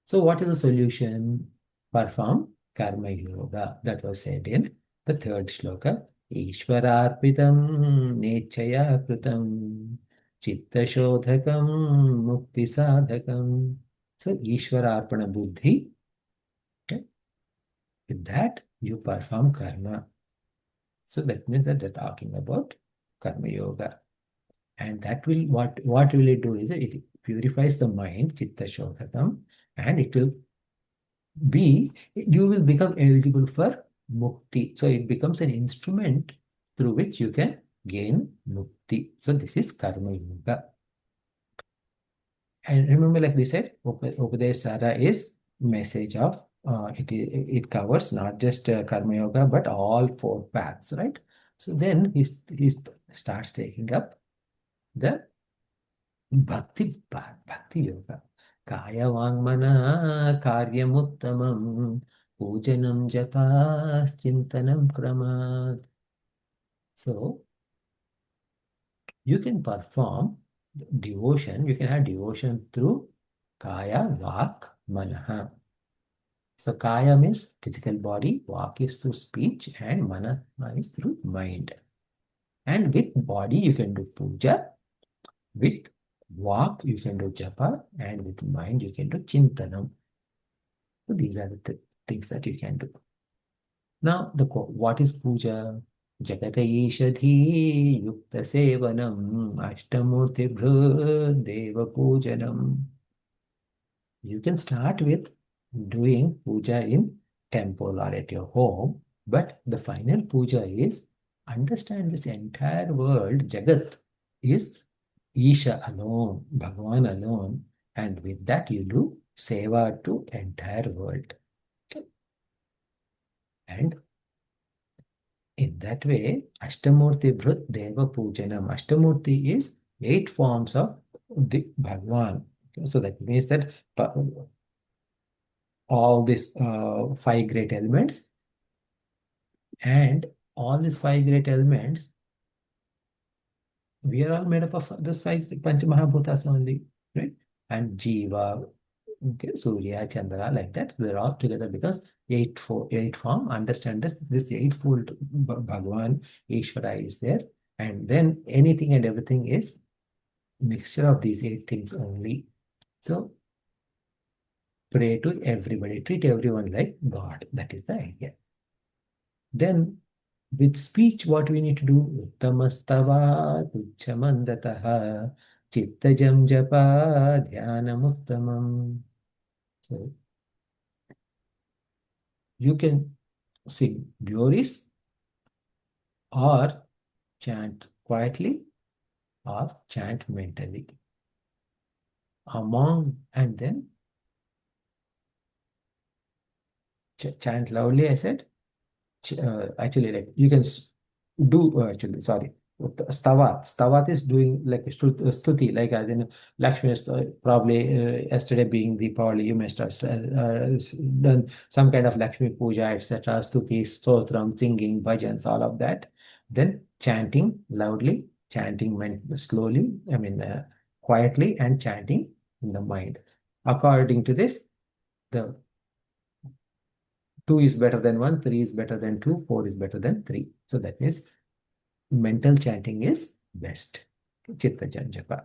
So what is the solution? Perform karma yoga. That was said in the third shloka. Ishwararpitam nechaya kritam chitta shodhakam mukti sadhakam. So Ishwararpana buddhi. Okay. With that you perform karma. So that means that they're talking about karma yoga. And that will, what will it do is it purifies the mind, chitta shodhakam, and it will you will become eligible for mukti. So it becomes an instrument through which you can gain mukti. So this is karma yoga. And remember, like we said, Upadesha Sara is message of it covers not just karma yoga but all four paths, right? So then he starts taking up the bhakti path, bhakti yoga. Kaya Vangmana Karyamuttamam Pujanam Japas Chintanam Kramat. So you can perform devotion, you can have devotion through Kaya, Vak, Manaha. So Kaya means physical body, Vak is through speech, and Mana is through mind. And with body you can do puja, with Vak you can do japa, and with mind you can do chintanam. So these are the things that you can do. Now, what is puja? Jagata Ishadhi Yukta Sevanam Ashtamurti Deva Pujanam. You can start with doing puja in temple or at your home, but the final puja is understand this entire world, Jagat, is Isha alone, Bhagavan alone, and with that you do seva to entire world. And In that way, Ashtamurti Bhrut Deva Pujanam. Ashtamurti is 8 forms of the Bhagwan. So that means that all these 5 great elements, and all these 5 great elements, we are all made up of those 5 Panchamahabhutas only, right? And Jiva, okay, Surya, Chandra, like that, they're all together because 8 form. Understand this eightfold Bhagwan, Ishvara is there, and then anything and everything is mixture of these 8 things only. So pray to everybody, treat everyone like God. That is the idea. Then with speech, what we need to do? Uttamastava tuchamandataha chittajam japa dhyanamuttamam. So you can sing glories or chant quietly or chant mentally. Among and then chant loudly, I said. Actually, like you can do actually, sorry. Stavat is doing like stuti, like as in Lakshmi is probably yesterday being Deepavali, you must have done some kind of Lakshmi puja, etc. Stuti, stotram, singing, bhajans, all of that. Then chanting loudly, chanting slowly, quietly, and chanting in the mind. According to this, the 2 is better than 1, 3 is better than 2, 4 is better than 3. So that means mental chanting is best. Chitta Janjapa.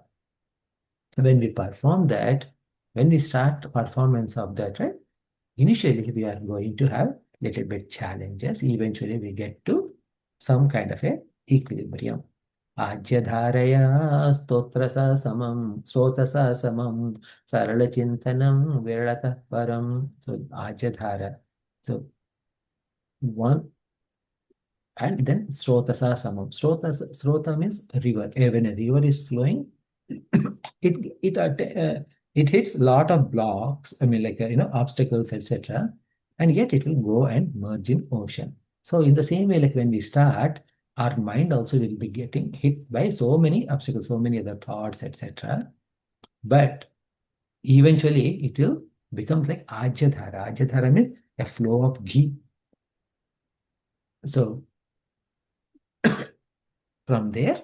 So when we perform that, when we start performance of that, right, initially we are going to have little bit challenges. Eventually we get to some kind of a equilibrium. Ajyadharaya stotrasa samam, srotasa samam, sarala chintanam, viralata param. So Ajyadhara. So one, and then srotasa samam. Srota means river. When a river is flowing, it hits a lot of blocks. Like obstacles, etc. And yet it will go and merge in ocean. So in the same way, like when we start, our mind also will be getting hit by so many obstacles, so many other thoughts, etc. But eventually, it will become like ajyadhara. Ajyadhara means a flow of ghee. So from there,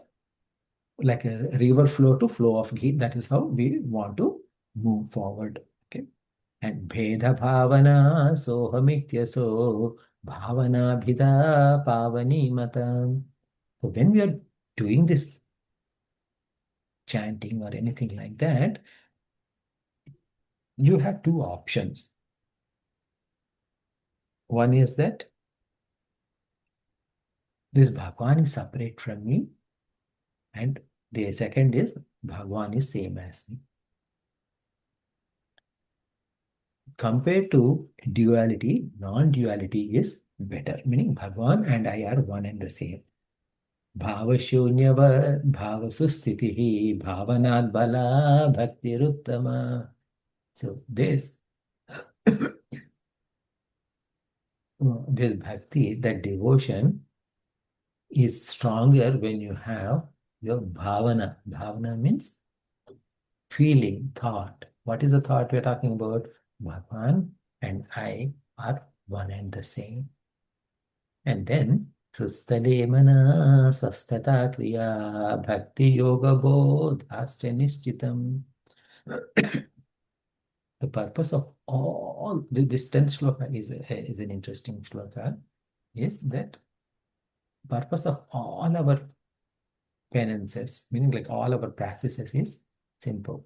like a river flow to flow of ghee. That is how we want to move forward. Okay. And Bheda Bhavana Sohamityaso Bhavana Bhida Pavani Matam. So when we are doing this chanting or anything like that, you have 2 options. One is that this Bhagwan is separate from me, and the second is Bhagwan is same as me. Compared to duality, non-duality is better, meaning Bhagwan and I are one and the same. Bhavashunyava bhavasustitihi bhavanad bala bhaktiruttama. So this bhakti, that devotion is stronger when you have your bhavana. Bhavana means feeling, thought. What is the thought we're talking about? Bhagwan and I are one and the same. And then, Hrustale mana swasthata kriya bhakti yoga bodhascha nishchitam. The purpose of all this 10th shloka is an interesting shloka, is that purpose of all our penances, meaning like all our practices, is simple.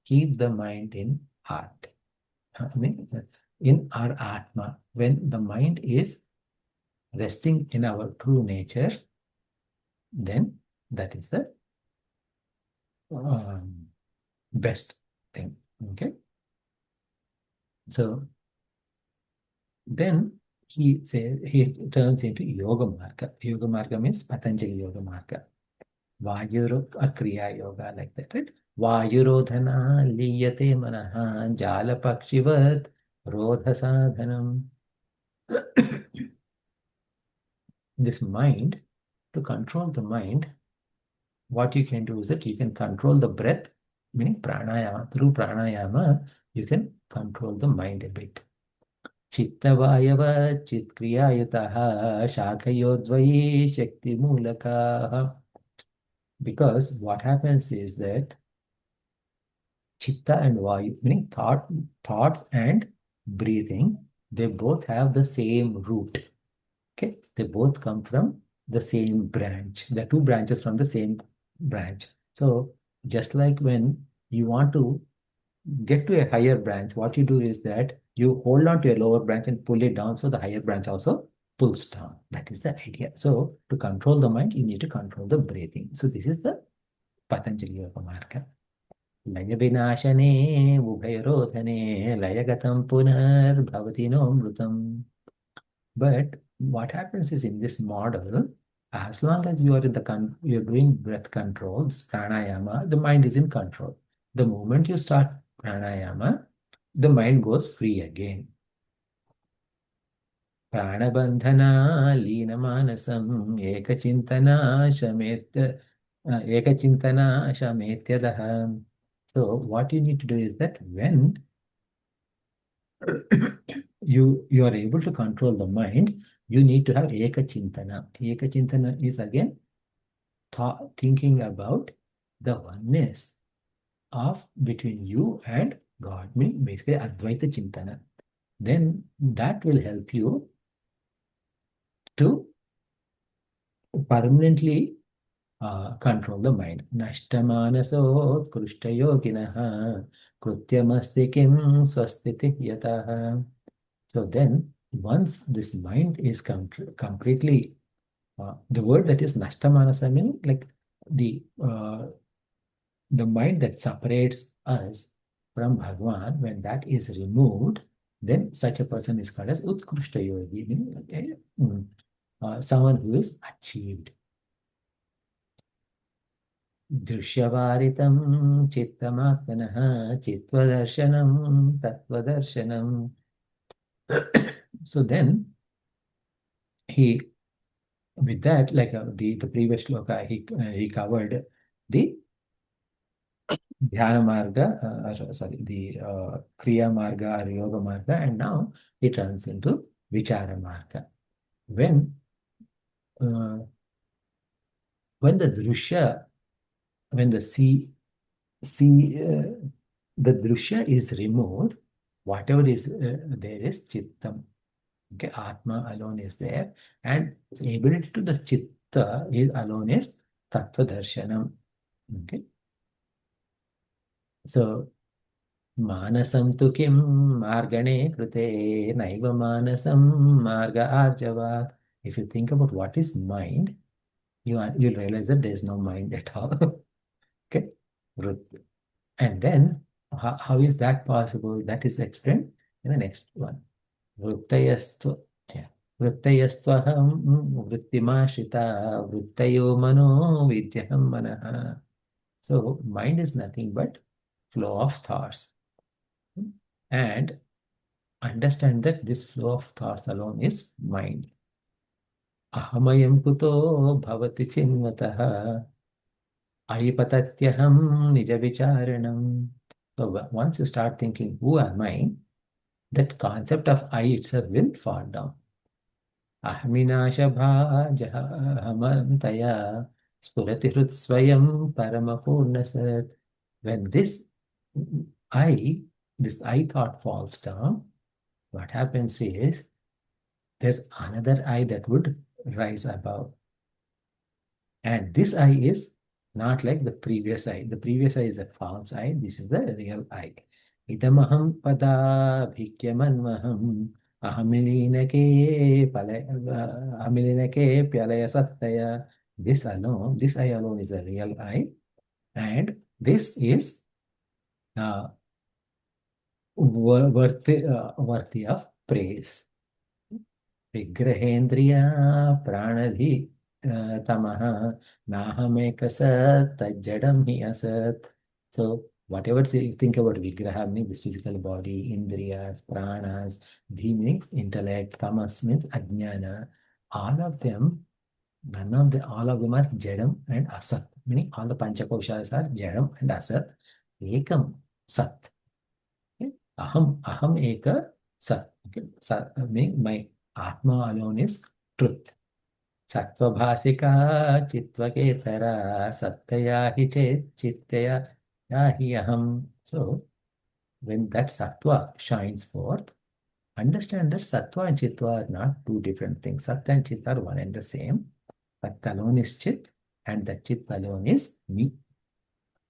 Keep the mind in heart. I mean, in our Atma. When the mind is resting in our true nature, then that is the best thing. Okay. So then he says he turns into Yoga Marga. Yoga Marga means Patanjali Yoga Marga. Vayuro or Kriya Yoga, like that, right? Vayurodhana liyate manaha jala pakshivat rodha sadhanam. this mind, to control the mind, what you can do is that you can control the breath, meaning pranayama. Through pranayama, you can control the mind a bit. Chittavayava chitkriyayataha shakayodvayi shakti mulakaha. Because what happens is that chitta and vayu, meaning thoughts and breathing, they both have the same root. Okay, they both come from the same branch. There are two branches from the same branch. So just like when you want to get to a higher branch, what you do is that you hold on to a lower branch and pull it down, so the higher branch also pulls down. That is the idea. So to control the mind, you need to control the breathing. So this is the Patanjali Yoga Marga. लय विनाशने उभयरोधने लयगतं पुनर्भवति no मृतम्. But what happens is, in this model, as long as you are in the you're doing breath controls, pranayama, the mind is in control. The moment you start pranayama, the mind goes free again. Pranabandhana linamanasam ekachintana shametyadaha. So what you need to do is that when you are able to control the mind, you need to have ekachintana. Ekachintana is again thinking about the oneness of between you and God, meaning basically Advaita Chintana. Then that will help you to permanently control the mind. Nashtamanaso krushtayoginaha krutyamasti kim swastiti yataha. So then, once this mind is completely, the word that is nashtamanasa means like the mind that separates us from Bhagwan, when that is removed, then such a person is called as Utkrishta Yogi, meaning someone who is achieved. Drishyavaritam chittamatmanaha chittvadarsanam tattvadarsanam. So then, with that, like the previous shloka, he covered the Dhyana Marga, the Kriya Marga or Yoga Marga, and now it turns into Vichara Marga. When the Drishya, when the the Drishya is removed, whatever is there is Chittam. Okay, Atma alone is there, and ability to the Chitta is alone is Tattva Darshanam. Okay. So, Manasam tu kim margane krute naiva manasam marga arjavat. If you think about what is mind, you'll realize that there is no mind at all. Okay. And then, how is that possible? That is explained in the next one. Vrittayastu, yeah. Vrittayastvaham vrittimashita vrittayo mano vidyaham manaha. So, mind is nothing but flow of thoughts. And understand that this flow of thoughts alone is mind. Ahamayam kuto bhavati chinvataha aipatatyaham nija vicharanam. So once you start thinking, who am I? That concept of I itself will fall down. Ahminashabhajaha hamantaya spurati hrutsvayam paramapurnasat. When this I thought falls down, what happens is there's another I that would rise above. And this I is not like the previous I. The previous I is a false I. This is the real I. Idamaham pada bhikyamanmaham ahamilinake pyalaya sattaya. This I alone is a real I. And this is worthy of praise. Vigrahendriya pranadhi tamaha nahamekasat tajjadam hi asat. So whatever you think about Vigraha, means this physical body, Indriyas, Pranas, Dhi means intellect, Tamas means Ajnana, all of them All of them are Jadam and Asat. Meaning all the Panchakoshas are Jadam and Asat. Ekam Sat. Okay? Aham Eka Sat. Okay? Sat meaning my Atma alone is truth. Sattva bhasika chitva ketara sattaya hi chet chittaya yahi aham. So when that sattva shines forth, understand that sattva and chitta are not two different things. Sattva and chitta are one and the same. Sat alone is chit and the chit alone is me.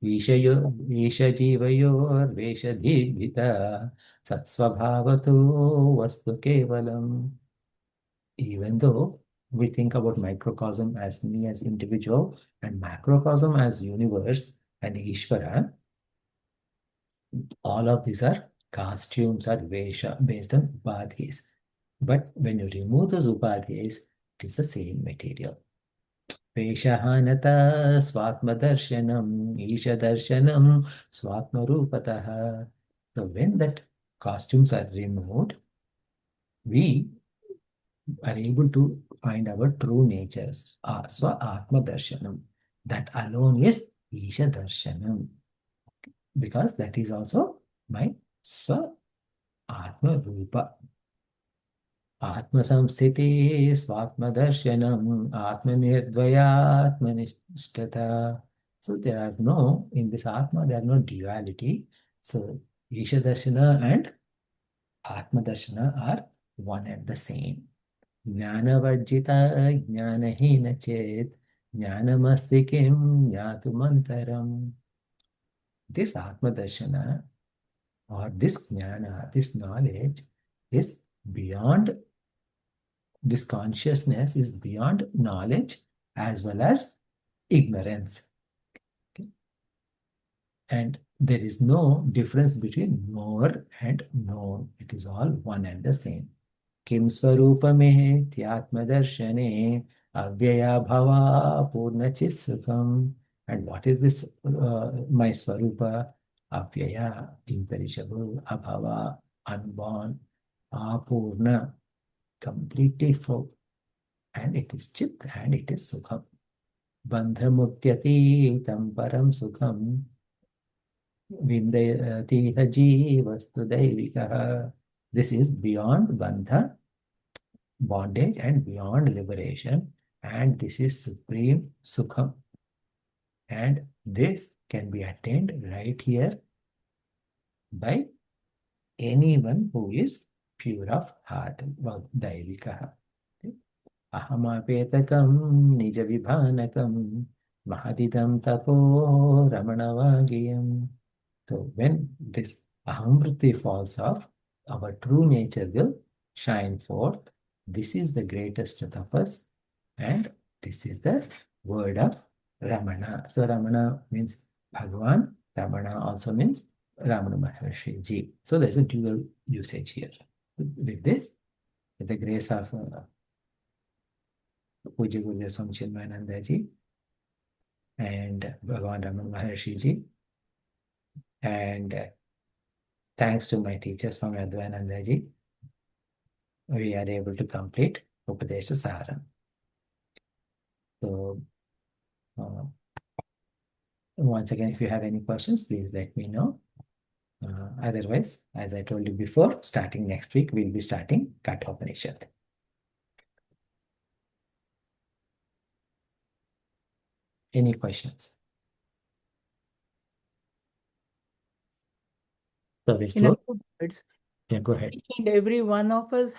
Vishayo Vishajivayor Veshadhibhita Satsvabhavatu Vastu Kevalam. Even though we think about microcosm as me as individual and macrocosm as universe and Ishvara, all of these are costumes or Vesha based on upadhis. But when you remove those upadhis, it is the same material. Veshahanata swatmadarshanam, Ishadarshanam swatmarupataha. So when that costumes are removed, we are able to find our true natures. Swa Atma Darshanam. That alone is Isha Darshanam. Because that is also my Swa Atma Rupa. Atma Samsthiti Swatma Darshanam Atma Nirdvaya Atma Nishtata. So there are no, in this Atma, there are no duality. So Isha Darshana and Atma Darshana are one and the same. ज्ञानवर्जिता ज्ञानहीन चेत ज्ञानमस्ति किं ज्ञातुमन्तरम्. This Atma Darshana or this jnana, this knowledge is beyond, this consciousness is beyond knowledge as well as ignorance. Okay? And there is no difference between knower and known. It is all one and the same. किम स्वरूपमेत्यात्मदर्शने अव्यया भवा पूर्णचित् सुखम. And what is this my swarupa? Avyaya, imperishable, abhava, unborn, apurna, completely full, and it is chit and it is sukham. Bandha mukyati tam param sukham vindayati jivastu daivikaha. This is beyond bandha, bondage, and beyond liberation, and this is supreme sukham, and this can be attained right here by anyone who is pure of heart. Daivikaha. Ahamapetakam nija vibhanakam mahadidam tapo ramanavagiyam. So when this ahamvriti falls off, our true nature will shine forth. This is the greatest tapas, and this is the word of Ramana. So Ramana means Bhagavan, Ramana also means Ramana Maharshi Ji. So there's a dual usage here. With this, with the grace of Puja Guru Swami Chinmayananda Ji and Bhagavan Ramana Maharshi Ji, and thanks to my teachers from Advaita Ji, we are able to complete Upadesha Sara. So, once again, if you have any questions, please let me know. Otherwise, as I told you before, starting next week, we'll be starting Kathopanishad. Any questions? So we'll In other close. words, Yeah, go ahead. each and every one of us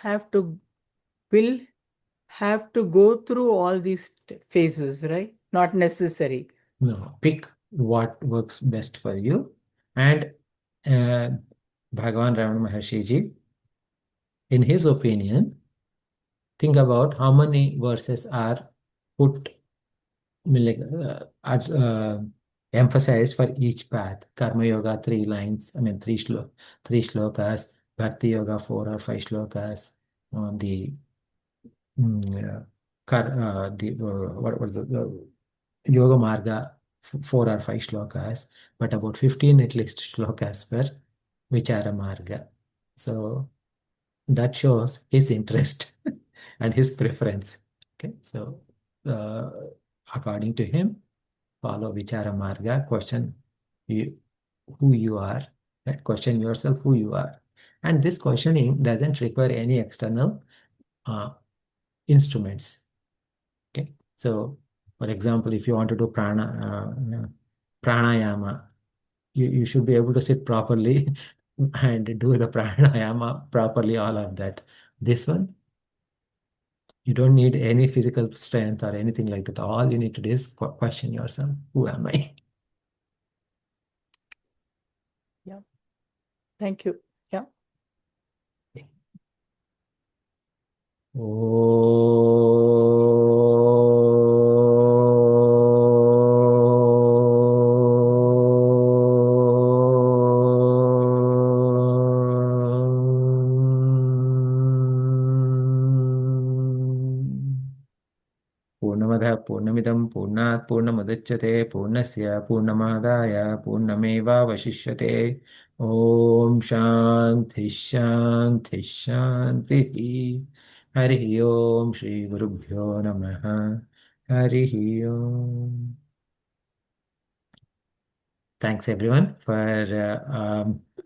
will have to go through all these phases, right? Not necessary. No, pick what works best for you. And Bhagavan Ramana Maharshi Ji, in his opinion, think about how many verses are put, emphasized for each path. Karma Yoga, 3 lines, three shlokas, Bhakti Yoga, 4 or 5 shlokas, the what was the Yoga Marga, 4 or 5 shlokas, but about 15 at least shlokas for Vichara Marga. So that shows his interest and his preference. Okay, so according to him, follow vichara marga, question you, who you are, right? Question yourself who you are. And this questioning doesn't require any external uh, instruments. Okay, so for example, if you want to do pranayama, you should be able to sit properly and do the pranayama properly, all of that. This one, you don't need any physical strength or anything like that. All you need to do is question yourself, who am I? Yeah. Thank you. Yeah. पूर्णमदः पूर्णमिदं पूर्णात् पूर्णमुदच्यते पूर्णस्य पूर्णमादाय पूर्णमेवावशिष्यते ॐ शान्ति शान्ति शान्तिः हरिः ॐ श्रीगुरुभ्यो नमः हरिः ॐ. Thanks everyone for